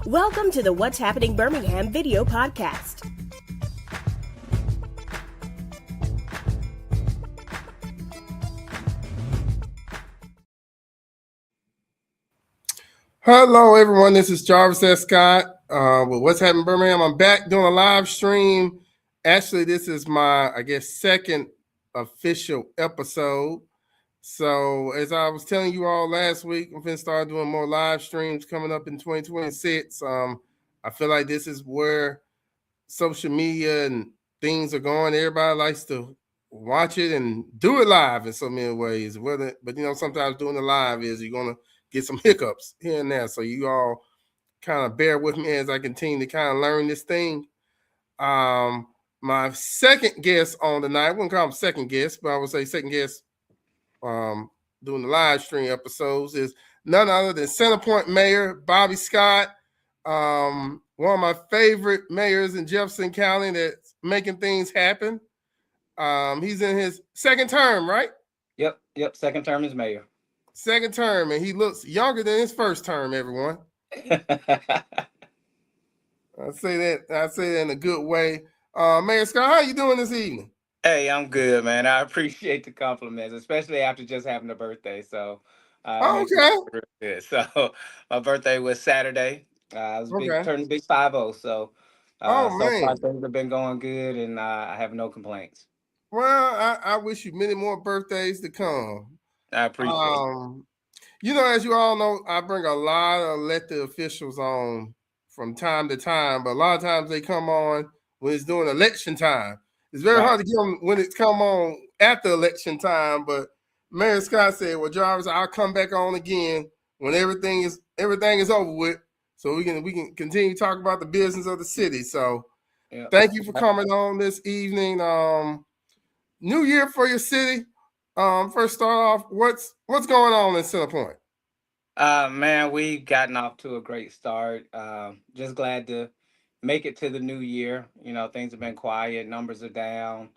Welcome to the What's Happening Birmingham video podcast. Hello, everyone. This is Jarvis S. Scott with What's Happening Birmingham. I'm back doing a live stream. Actually, this is my, second official episode. So, as I was telling you all last week, I'm going to start doing more live streams coming up in 2026. I feel like this is where social media and things are going. Everybody likes to watch it and do it live in so many ways. But sometimes doing it live is you're gonna get some hiccups here and there. So you all kind of bear with me as I continue to kind of learn this thing. My second guest on the night, I wouldn't call him second guest, but I would say second guest doing the live stream episodes is none other than Centerpoint Mayor Bobby Scott. One of my favorite mayors in Jefferson County that's making things happen. He's in his second term, right? Yep. Second term as mayor. Second term, and he looks younger than his first term, everyone. I say that in a good way. Mayor Scott, how you doing this evening? Hey, I'm good, man. I appreciate the compliments, especially after just having a birthday. So, Okay. Good. So, my birthday was Saturday. I was turning big 50. So, so far things have been going good, and I have no complaints. Well, I wish you many more birthdays to come. I appreciate it. As you all know, I bring a lot of elected officials on from time to time, but a lot of times they come on when it's during election time. It's very hard to get them when it's come on after election time, but Mayor Scott said, well, Jarvis, I'll come back on again when everything is over with, so we can continue to talk about the business of the city. So thank you for coming on this evening. New year for your city. First start off, what's going on in Centerpoint? Man, we've gotten off to a great start. Just glad to make it to the new year. Things have been quiet, numbers are down.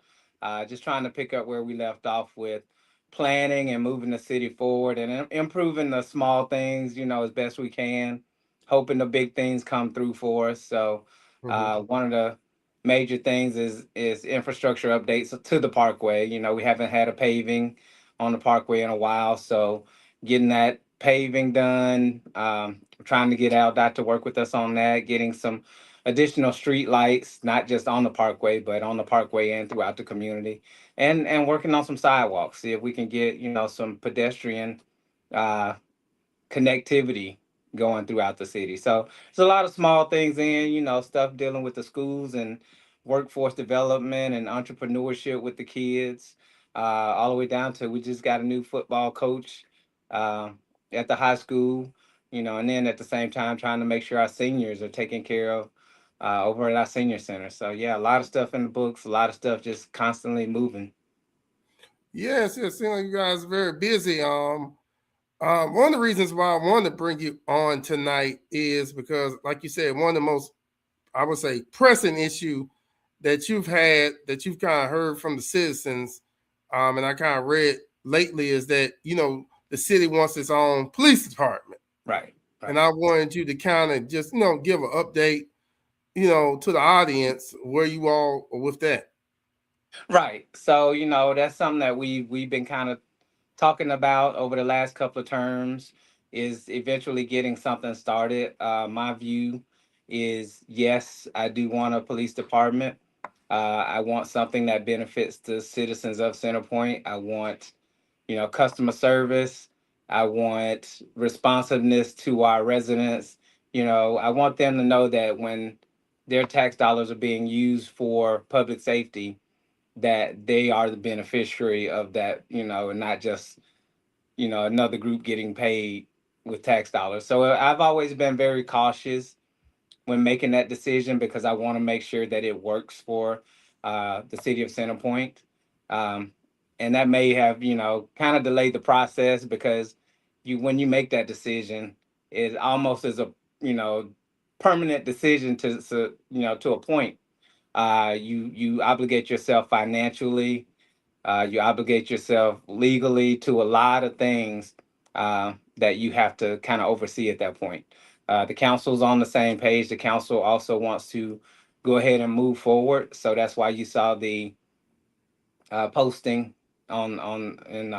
Just trying to pick up where we left off with planning and moving the city forward and improving the small things, as best we can. Hoping the big things come through for us. So one of the major things is infrastructure updates to the parkway. We haven't had a paving on the parkway in a while, so getting that paving done. Trying to get Al to work with us on that, getting some additional street lights, not just on the parkway, but on the parkway and throughout the community, and working on some sidewalks. See if we can get some pedestrian connectivity going throughout the city. So it's a lot of small things stuff dealing with the schools and workforce development and entrepreneurship with the kids, all the way down to we just got a new football coach at the high school, and then at the same time trying to make sure our seniors are taken care of over at our senior center. So yeah, a lot of stuff in the books, a lot of stuff just constantly moving. Yes, it seems like you guys are very busy. One of the reasons why I wanted to bring you on tonight is because, like you said, one of the most, I would say, pressing issue that you've had, that you've kind of heard from the citizens, and I kind of read lately, is that, the city wants its own police department. Right. And I wanted you to kind of just, give an update, to the audience where you all are with that. Right. So, that's something that we've been kind of talking about over the last couple of terms, is eventually getting something started. My view is, yes, I do want a police department. I want something that benefits the citizens of Centerpoint. I want, customer service. I want responsiveness to our residents. I want them to know that when their tax dollars are being used for public safety, that they are the beneficiary of that, and not just, another group getting paid with tax dollars. So I've always been very cautious when making that decision, because I want to make sure that it works for the city of Centerpoint. And that may have, kind of delayed the process, because when you make that decision, it almost is a, permanent decision to to a point. You obligate yourself financially, you obligate yourself legally to a lot of things that you have to kind of oversee at that point. The council's on the same page. The council also wants to go ahead and move forward. So that's why you saw the posting on in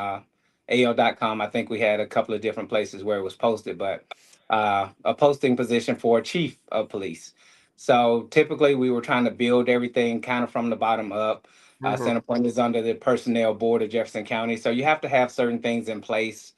AL.com. I think we had a couple of different places where it was posted, but a posting position for a chief of police. So typically we were trying to build everything kind of from the bottom up. Mm-hmm. Centerpoint is under the personnel board of Jefferson County. So you have to have certain things in place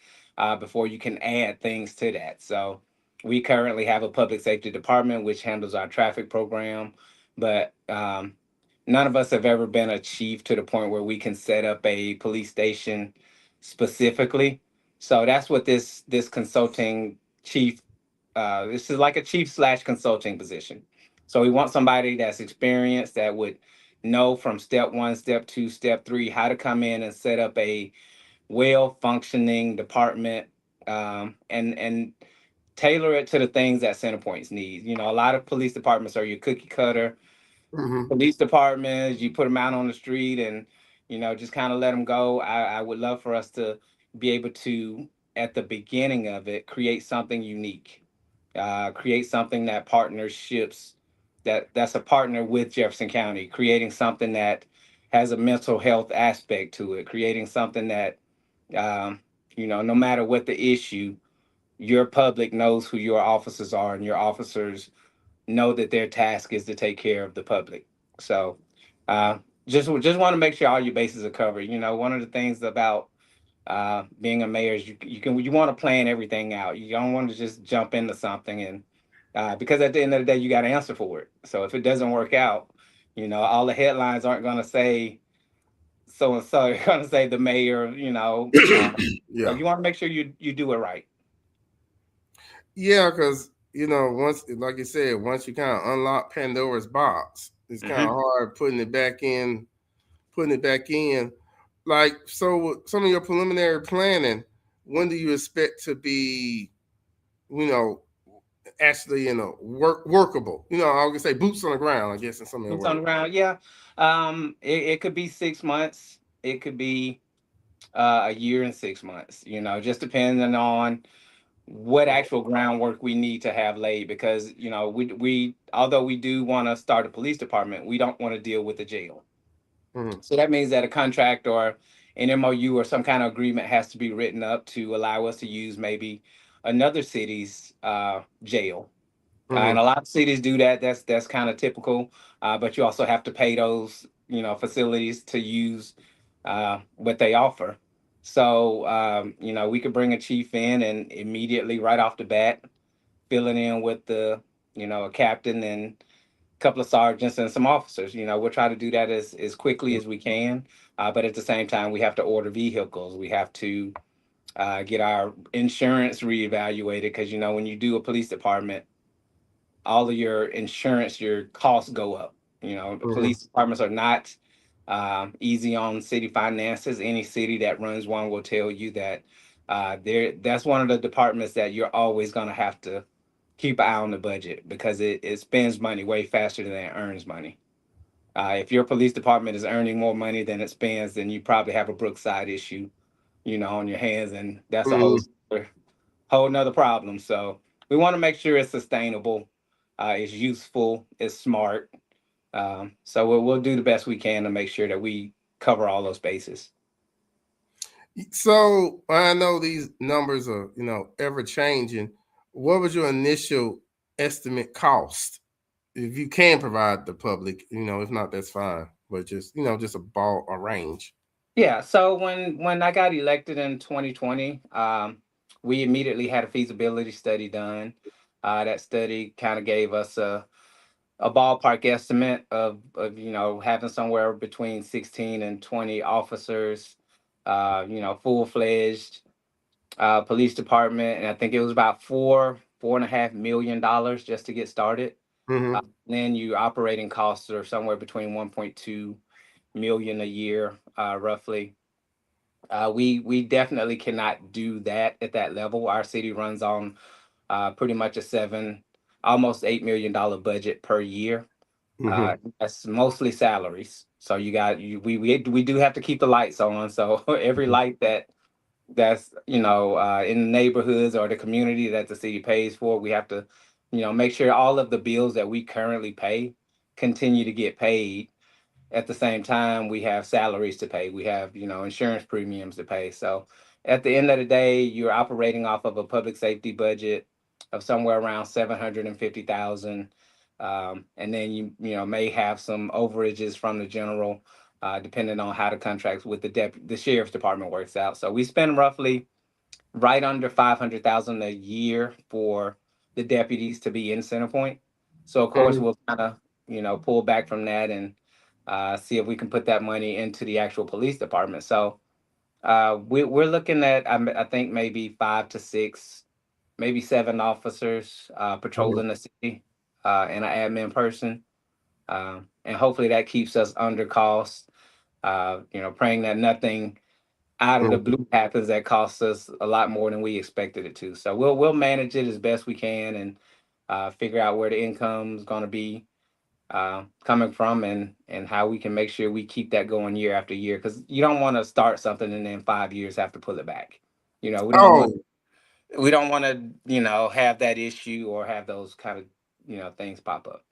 before you can add things to that. So we currently have a public safety department which handles our traffic program, but none of us have ever been a chief to the point where we can set up a police station specifically. So that's what this consulting chief, this is like a chief slash consulting position. So we want somebody that's experienced that would know from step one, step two, step three how to come in and set up a well functioning department, and tailor it to the things that Centerpoints need. You know, a lot of police departments are your cookie cutter Mm-hmm. police departments. You put them out on the street and, you know, just kind of let them go. I would love for us to be able to, at the beginning of it, create something unique, create something that partnerships, that's a partner with Jefferson County, creating something that has a mental health aspect to it, creating something that, um, you know, no matter what the issue, your public knows who your officers are, and your officers know that their task is to take care of the public. So uh, just want to make sure all your bases are covered. You know, one of the things about being a mayor is you want to plan everything out. You don't want to just jump into something and because at the end of the day you got to answer for it. So if it doesn't work out, you know, all the headlines aren't going to say so and so. You're going to say the mayor. You know, so Yeah. you want to make sure you do it right. Yeah, because once, like you said, once you kind of unlock Pandora's box, it's kind of Hmm. hard putting it back in. Like, so some of your preliminary planning, when do you expect to be, you know, actually, workable? I would say boots on the ground, I guess, in some of your Boots on the words. ground. Yeah. It could be 6 months. It could be a year and 6 months. You know, just depending on what actual groundwork we need to have laid. Because you know, we although we do want to start a police department, we don't want to deal with the jail. Mm-hmm. So that means that a contract or an MOU or some kind of agreement has to be written up to allow us to use maybe another city's jail, and Mm-hmm. a lot of cities do that. That's kind of typical. But you also have to pay those, you know, facilities to use what they offer. So you know, we could bring a chief in and immediately, right off the bat, fill it in with the, you know, a captain and a couple of sergeants and some officers. You know, we'll try to do that as quickly as we can. But at the same time, we have to order vehicles. We have to get our insurance reevaluated because, you know, when you do a police department, all of your insurance, your costs go up. You know, the Mm-hmm. police departments are not easy on city finances. Any city that runs one will tell you that that's one of the departments that you're always going to have to keep an eye on the budget because it spends money way faster than it earns money. If your police department is earning more money than it spends, then you probably have a Brookside issue, you know, on your hands, and that's a Mm-hmm. whole nother problem. So we want to make sure it's sustainable, it's useful, it's smart. So we'll do the best we can to make sure that we cover all those bases. So I know these numbers are, ever changing. What was your initial estimate cost? If you can provide the public, if not, that's fine. But just, just a range. Yeah. So when I got elected in 2020, we immediately had a feasibility study done. That study kind of gave us a ballpark estimate of, you know, having somewhere between 16 and 20 officers, you know, full-fledged police department. And I think it was about $4.5 million just to get started. Mm-hmm. Then your operating costs are somewhere between 1.2 million a year, roughly. We definitely cannot do that at that level. Our city runs on pretty much a almost $8 million budget per year. Mm-hmm. That's mostly salaries. So you got we do have to keep the lights on. So every light that that's in the neighborhoods or the community that the city pays for. We have to make sure all of the bills that we currently pay continue to get paid. At the same time, we have salaries to pay, we have insurance premiums to pay. So at the end of the day, you're operating off of a public safety budget of somewhere around 750,000. And then you may have some overages from the general, depending on how the contracts with the sheriff's department works out. So we spend roughly right under 500,000 a year for the deputies to be in Centerpoint. So of course Mhm. we'll kind of pull back from that and see if we can put that money into the actual police department. So we're looking at I think maybe 5 to 6, maybe 7 officers patrolling the city, and an admin person, and hopefully that keeps us under cost. Praying that nothing out of the Mhm. blue happens that costs us a lot more than we expected it to. So we'll manage it as best we can and figure out where the income is going to be coming from, and how we can make sure we keep that going year after year. Because you don't want to start something and then 5 years have to pull it back. We don't want Oh, to have that issue or have those kind of things pop up.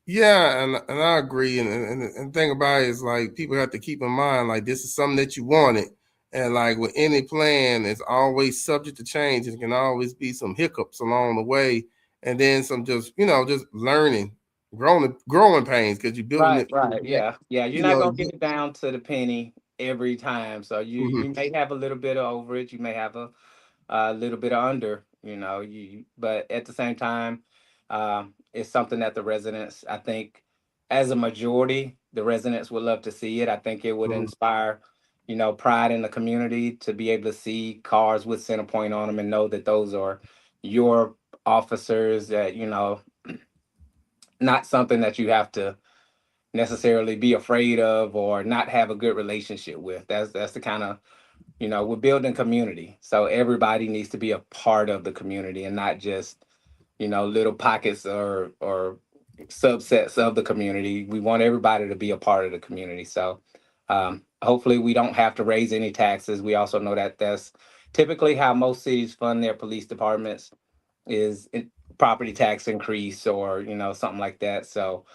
yeah, and I agree. And the thing about it is like people have to keep in mind like this is something that you wanted, and like with any plan, it's always subject to change. It can always be some hiccups along the way, and then some just learning, growing pains because you're building Right, it. right, yeah, yeah. You're You not know, gonna get it down to the penny every time. So you mhm. may have a little bit of overage, you may have a little bit of under, but at the same time, it's something that the residents, I think, as a majority, the residents would love to see it. I think it would Mhm. inspire, pride in the community to be able to see cars with Centerpoint on them and know that those are your officers. That not something that you have to necessarily be afraid of or not have a good relationship with. That's the kind of we're building community, so everybody needs to be a part of the community and not just little pockets or subsets of the community. We want everybody to be a part of the community. So hopefully we don't have to raise any taxes. We also know that that's typically how most cities fund their police departments is property tax increase or something like that. So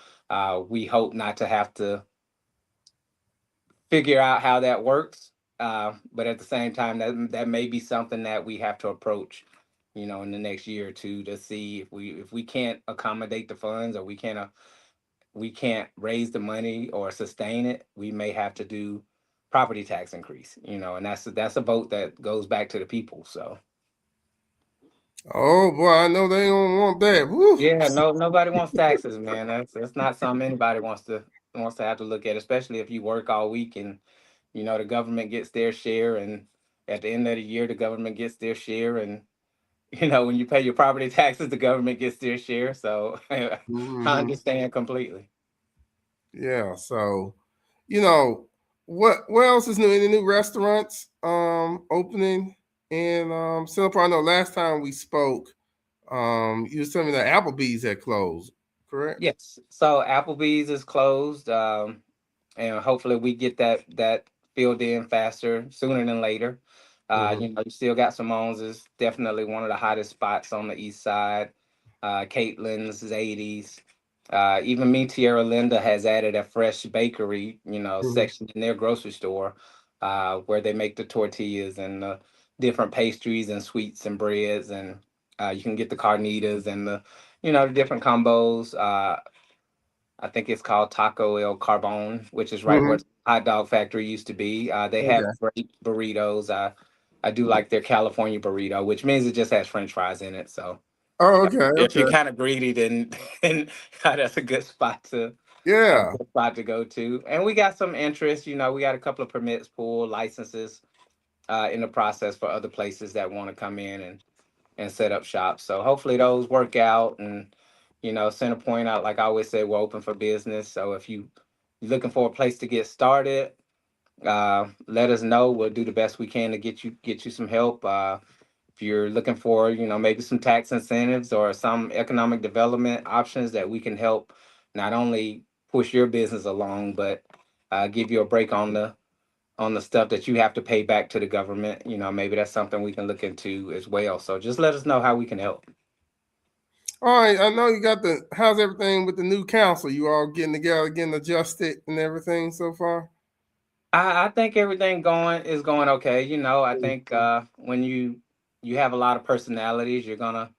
we hope not to have to figure out how that works. But at the same time, that may be something that we have to approach, in the next year or two to see if we can't accommodate the funds, or we can't raise the money or sustain it. We may have to do property tax increase, and that's a vote that goes back to the people. So Oh boy, I know they don't want that. Woo. yeah, no, nobody wants taxes, man. That's not something anybody wants to have to look at, especially if you work all week and the government gets their share, and at the end of the year, the government gets their share, and when you pay your property taxes, the government gets their share. So I Mhm. understand completely. Yeah. So, you know, what else is new? Any new restaurants opening in Singapore? I know last time we spoke, you was telling me that Applebee's had closed, correct? Yes. So Applebee's is closed, and hopefully we get that filled in faster sooner than later. Mm-hmm. You still got Simone's is definitely one of the hottest spots on the east side. Caitlin's, Zadie's, even me, Tierra Linda has added a fresh bakery, Mm-hmm. section in their grocery store, where they make the tortillas and the different pastries and sweets and breads, and you can get the carnitas and the different combos. I think it's called Taco El Carbone, which is right where Mm-hmm. the hot dog factory used to be. They have Okay. great burritos. I do like their California burrito, which means it just has French fries in it. So Oh, okay. if you're Okay. kind of greedy, then then that's a good spot to Yeah. go to. And we got some interest. We got a couple of permits pulled, licenses in the process for other places that want to come in and set up shop. So hopefully those work out. And Centerpoint out, like I always say, we're open for business. So if you're looking for a place to get started, let us know. We'll do the best we can to get you some help. If you're looking for, maybe some tax incentives or some economic development options that we can help not only push your business along, but give you a break on on the stuff that you have to pay back to the government. Maybe that's something we can look into as well. So just let us know how we can help. All right, I know you got how's everything with the new council? You all getting together, getting adjusted and everything so far? I think everything is going okay. I think when you have a lot of personalities, you're gonna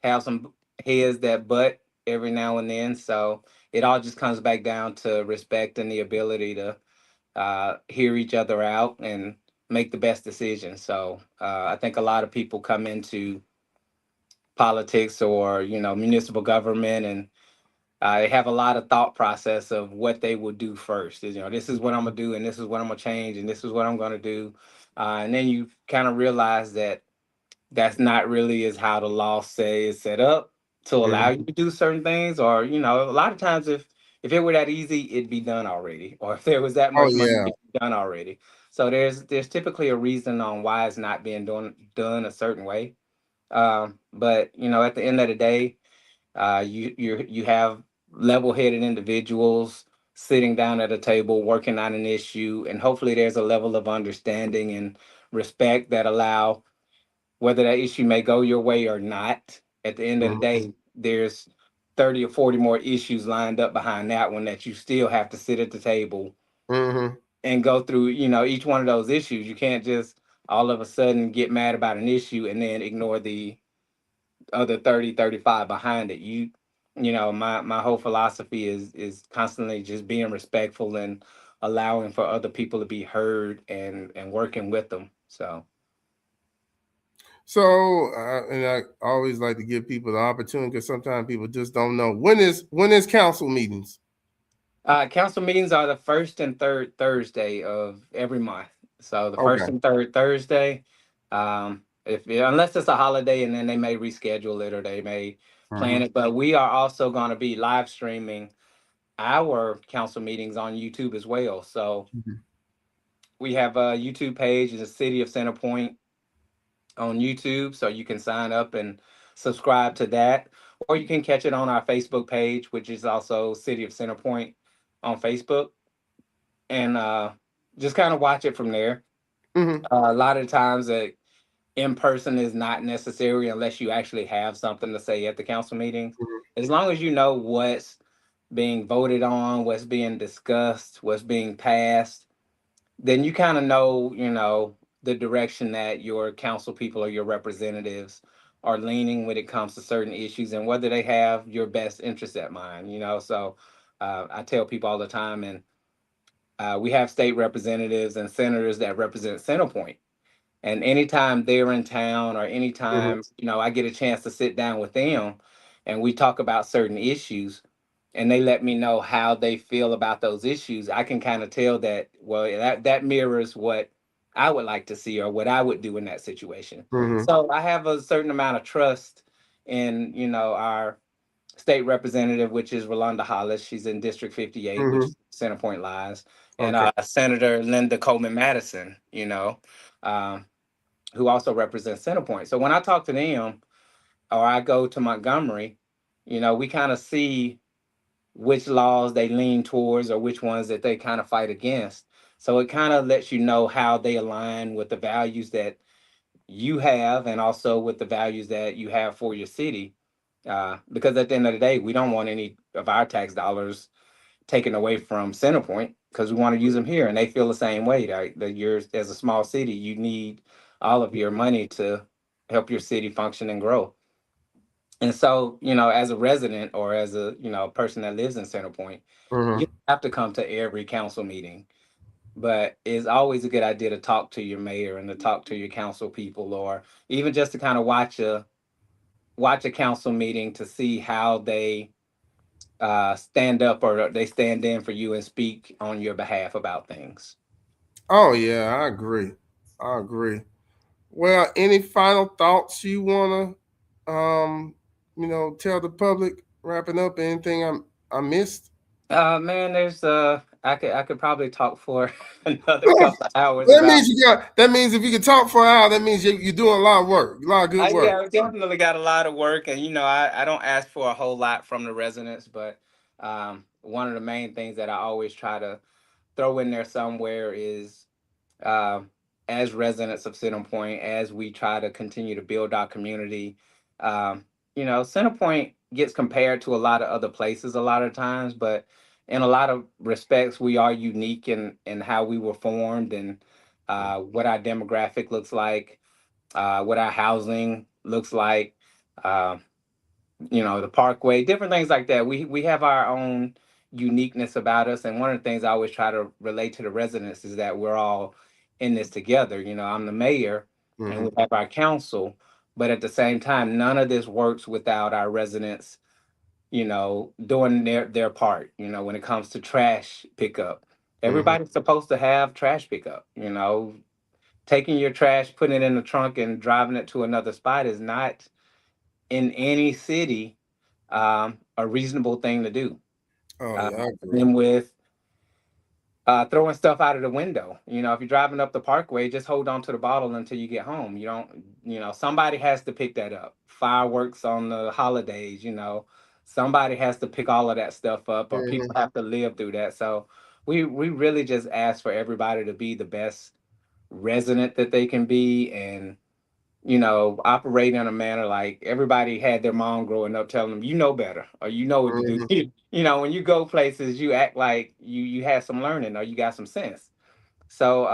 have some heads that butt every now and then. So it all just comes back down to respect and the ability to hear each other out and make the best decision. So I think a lot of people come into politics or municipal government, and they have a lot of thought process of what they will do first. This is what I'm gonna do, and this is what I'm gonna change, and this is what I'm gonna do, and then you kind of realize that that's not really is how the law say is set up to allow you Mhm. to do certain things. Or a lot of times if it were that easy, it'd be done already. Or if there was that Oh much money, yeah. it'd be done already. So there's typically a reason on why it's not being done a certain way. But at the end of the day, you have level-headed individuals sitting down at a table working on an issue, and hopefully there's a level of understanding and respect that allow whether that issue may go your way or not. At the end of the Mhm. day, there's 30 or 40 more issues lined up behind that one that you still have to sit at the table Mhm. and go through, each one of those issues. You can't just all of a sudden get mad about an issue and then ignore the other 30, 35 behind it. My whole philosophy is constantly just being respectful and allowing for other people to be heard and working with them. So So, and I always like to give people the opportunity because sometimes people just don't know when is council meetings. council meetings are the first and third Thursday of every month. So the first Okay. and third Thursday, if unless it's a holiday, and then they may reschedule it or they may plan Mhm. it. But we are also going to be live streaming our council meetings on YouTube as well. So Mhm. we have a YouTube page in the city of Center Point on YouTube, so you can sign up and subscribe to that, or you can catch it on our Facebook page, which is also City of Center Point on Facebook, and just kind of watch it from there. Mhm. A lot of times, in person is not necessary unless you actually have something to say at the council meetings. Mhm. As long as you know what's being voted on, what's being discussed, what's being passed, then you kind of know, the direction that your council people or your representatives are leaning when it comes to certain issues and whether they have your best interest at mind. So I tell people all the time, and we have state representatives and senators that represent Centerpoint. And anytime they're in town or Mhm. anytime, I get a chance to sit down with them and we talk about certain issues and they let me know how they feel about those issues, I can kind of tell that, well, that mirrors what I would like to see or what I would do in that situation. Mhm. So I have a certain amount of trust in, our state representative, which is Rolanda Hollis. She's in District 58, which Mhm. is Centerpoint lies, and Okay. Senator Linda Coleman Madison, um, who also represents Centerpoint. So when I talk to them or I go to Montgomery, we kind of see which laws they lean towards or which ones that they kind of fight against. So it kind of lets you know how they align with the values that you have and also with the values that you have for your city. Because at the end of the day, we don't want any of our tax dollars taken away from Centerpoint because we want to use them here. And they feel the same way, right? That you're, as a small city, you need all of your money to help your city function and grow. And so, as a resident or as a, person that lives in Centerpoint, you Mhm. have to come to every council meeting. But it's always a good idea to talk to your mayor and to talk to your council people, or even just to kind of watch a council meeting to see how they stand up or they stand in for you and speak on your behalf about things. Oh yeah, I agree. I agree. Well, any final thoughts you wanna tell the public, wrapping up anything I missed? Man, there's I could probably talk for another couple of hours That about. means that means if you can talk for an hour, that means you're doing a lot of work, a lot of good work. Yeah, I definitely got a lot of work, and I don't ask for a whole lot from the residents, but one of the main things that I always try to throw in there somewhere is uh, as residents of Centerpoint, as we try to continue to build our community. Um, Centerpoint gets compared to a lot of other places a lot of times, but in a lot of respects, we are unique in how we were formed and what our demographic looks like, what our housing looks like. Uh, the parkway, different things like that. We have our own uniqueness about us, and one of the things I always try to relate to the residents is that we're all in this together. I'm the mayor, and we Mm-hmm. have our council, but at the same time, none of this works without our residents, doing their part. When it comes to trash pickup, Mm-hmm. everybody's supposed to have trash pickup. Taking your trash, putting it in the trunk, and driving it to another spot is not in any city a reasonable thing to do. Oh yeah, I agree. And with throwing stuff out of the window, if you're driving up the parkway, just hold on to the bottle until you get home. You don't, somebody has to pick that up. Fireworks on the holidays, somebody has to pick all of that stuff up, or people Mm-hmm. have to live through that. So we really just ask for everybody to be the best resident that they can be, and operate in a manner like everybody had their mom growing up telling them, you know better, or you know what to do. Mm-hmm. When you go places, you act like you had some learning or you got some sense. So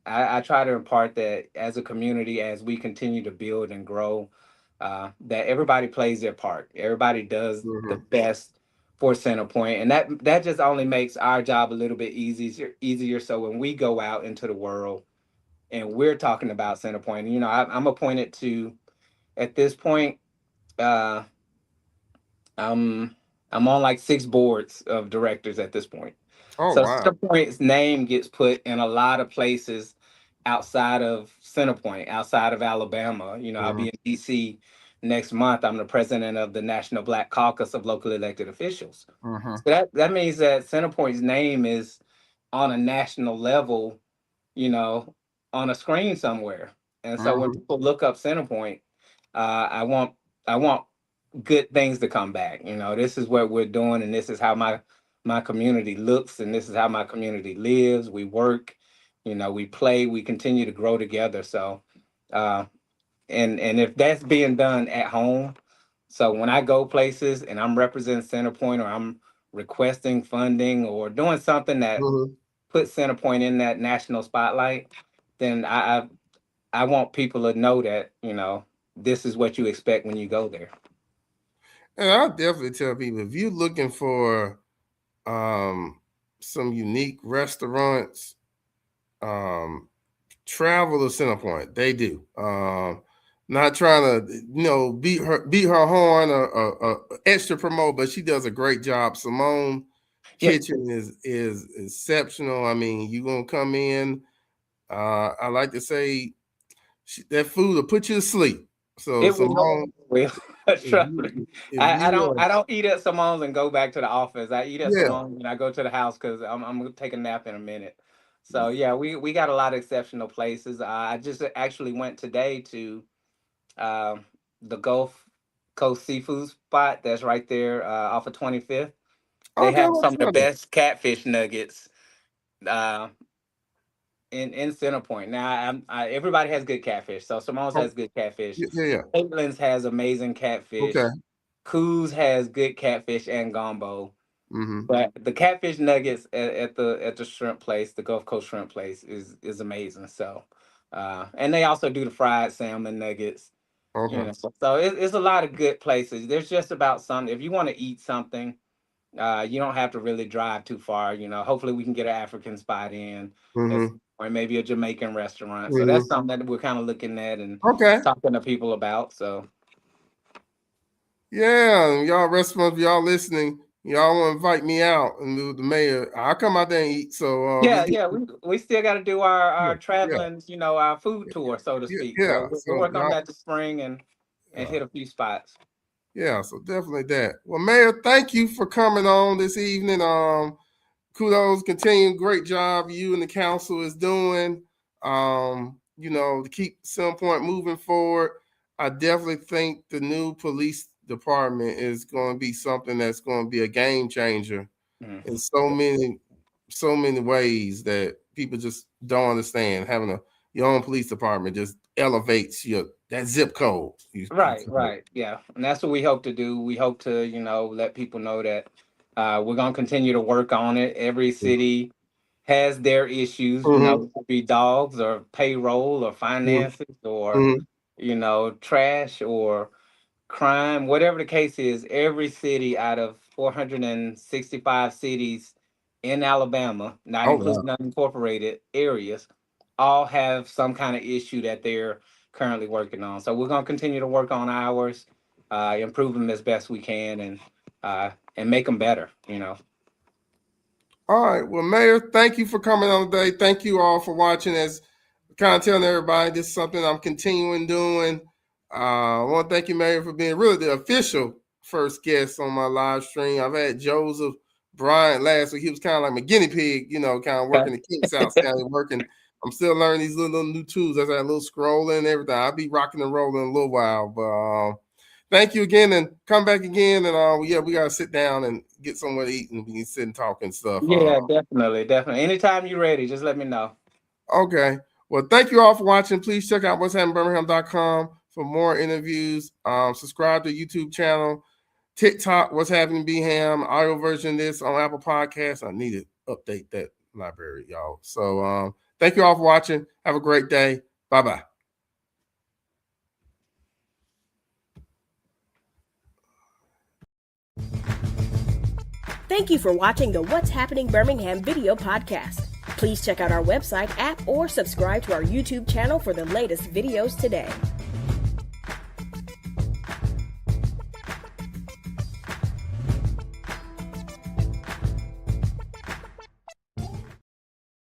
I try to impart that as a community, as we continue to build and grow, that everybody plays their part. Everybody does the Mm-hmm. best for Centerpoint, and that just only makes our job a little bit easier. So when we go out into the world and we're talking about Centerpoint. I'm appointed to at this point. Uh, I'm I'm on like 6 boards of directors at this point. Oh So wow. Centerpoint's name gets put in a lot of places outside of Centerpoint, outside of Alabama. I'll Mm-hmm. be in DC next month. I'm the president of the National Black Caucus of Local Elected Officials. Mm-hmm. So that means that Centerpoint's name is on a national level, you know, on a screen somewhere. And so when Mm-hmm. people look up Centerpoint, I want good things to come back. This is what we're doing, and this is how my community looks, and this is how my community lives. We work, we play, we continue to grow together. So, uh, and if that's being done at home, so when I go places and I'm representing Centerpoint, or I'm requesting funding or doing something that Mm-hmm. put Centerpoint in that national spotlight, then I want people to know that this is what you expect when you go there. And I'll definitely tell people if you're looking for um some unique restaurants, um travel to Centerpoint. They do. Not trying to, beat her horn or extra promote, but she does a great job. Simone Yeah, Kitchen is exceptional. I mean, you're gonna come in. I like to say that food will put you to sleep. So it will. Simone, Will. if Trust you me. if I you don't I don't eat at Simone's and go back to the office. I eat at yeah. Simone's and I go to the house because I'm gonna take a nap in a minute. So yeah, we got a lot of exceptional places. I just actually went today to um, the Gulf Coast seafood spot that's right there off of 25th. They Okay, have well, some of the try that. best catfish nuggets uh, in Centerpoint. Now, everybody has good catfish. So Simone's Oh, has good catfish. yeah, yeah, yeah. Caitlin's has amazing Okay. catfish. Coos has good catfish and gumbo. Mm-hmm. But the catfish nuggets at the shrimp place, the Gulf Coast shrimp place, is amazing. So, and they also do the fried salmon nuggets. Okay. So it's a lot of good places. There's just about something. If you want to eat something, you don't have to really drive too far. Hopefully we can get an African spot in, as, Mm-hmm. or maybe a Jamaican restaurant. So Mm-hmm. that's something that we're kind of looking at and Okay. talking to people about. So Yeah, y'all restaurants, y'all listening, y'all want to invite me out and do the mayor. I'll come out there and eat. So yeah, let's get yeah, we still got to do our yeah, yeah, traveling, our food tour, so to yeah, speak. yeah. So we'll So work on y'all, that this spring and yeah, hit a few spots. yeah. So definitely that. Well, Mayor, thank you for coming on this evening. Kudos, continue great job you and the council is doing. To keep Sun Point moving forward. I definitely think the new police department is going to be something that's going to be a game changer Mhm. in so many ways that people just don't understand. Having your own police department just elevates that zip code. Right. Yeah. And that's what we hope to do. We hope to, let people know that we're going to continue to work on it. Every city has their issues, Mm-hmm. it could be dogs or payroll or finances or, Mm-hmm. trash or crime, whatever the case is. Every city out of 465 cities in Alabama, not Oh wow. including unincorporated areas, all have some kind of issue that they're currently working on. So we're going to continue to work on ours, improve them as best we can, and make them better. All right. Well, Mayor, thank you for coming on today. Thank you all for watching. As kind of telling everybody, this is something I'm continuing doing. I want to thank you, Mayor, for being really the official first guest on my live stream. I've had Joseph Bryant last week. He was kind of like my guinea pig, kind of working the kinks out, kind of working. I'm still learning these little new tools. That's that little scrolling and everything. I'll be rocking and rolling in a little while, but thank you again, and come back again. And we gotta sit down and get somewhere to eat, and we can sit and talk and stuff. Yeah, definitely. Anytime you're ready, just let me know. Okay. Well, thank you all for watching. Please check out what's happeningbirmingham.com for more interviews. Subscribe to the YouTube channel, TikTok, What's Happening Birmingham, audio version of this on Apple Podcasts. I need to update that library, y'all. So thank you all for watching. Have a great day. Bye-bye. Thank you for watching the What's Happening Birmingham video podcast. Please check out our website, app, or subscribe to our YouTube channel for the latest videos today.